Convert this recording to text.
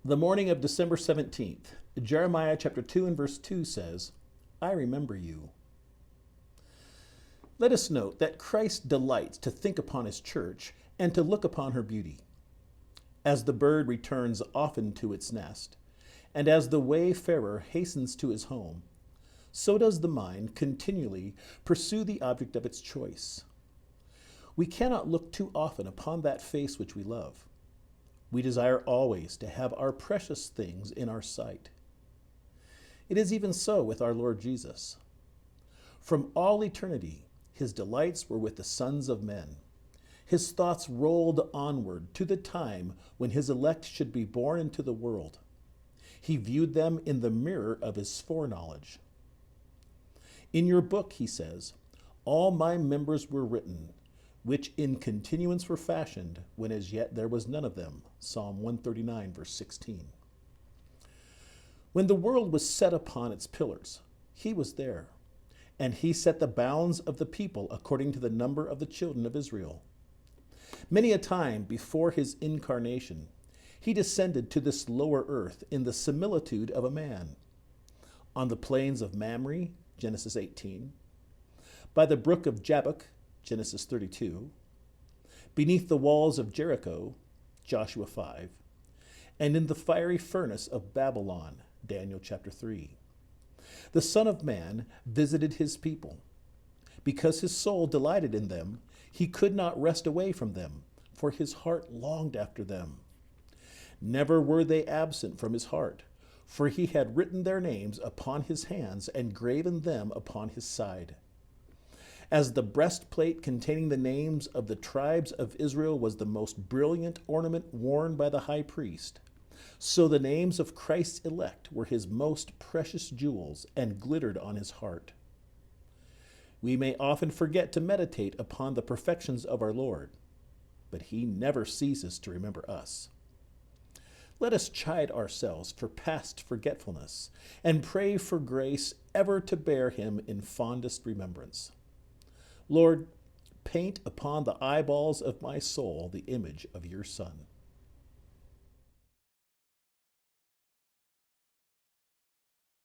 The morning of December 17th, Jeremiah chapter 2 and verse 2 says, I remember you. Let us note that Christ delights to think upon his church and to look upon her beauty. As the bird returns often to its nest, and as the wayfarer hastens to his home, so does the mind continually pursue the object of its choice. We cannot look too often upon that face which we love. We desire always to have our precious things in our sight. It is even so with our Lord Jesus. From all eternity, his delights were with the sons of men. His thoughts rolled onward to the time when his elect should be born into the world. He viewed them in the mirror of his foreknowledge. In your book, he says, all my members were written, which in continuance were fashioned, when as yet there was none of them. Psalm 139, verse 16. When the world was set upon its pillars, he was there, and he set the bounds of the people according to the number of the children of Israel. Many a time before his incarnation, he descended to this lower earth in the similitude of a man. On the plains of Mamre, Genesis 18, by the brook of Jabbok, Genesis 32, beneath the walls of Jericho, Joshua 5, and in the fiery furnace of Babylon, Daniel chapter 3. The Son of Man visited his people. Because his soul delighted in them, he could not rest away from them, for his heart longed after them. Never were they absent from his heart, for he had written their names upon his hands and graven them upon his side. As the breastplate containing the names of the tribes of Israel was the most brilliant ornament worn by the high priest, so the names of Christ's elect were his most precious jewels and glittered on his heart. We may often forget to meditate upon the perfections of our Lord, but he never ceases to remember us. Let us chide ourselves for past forgetfulness and pray for grace ever to bear him in fondest remembrance. Lord, paint upon the eyeballs of my soul the image of your Son.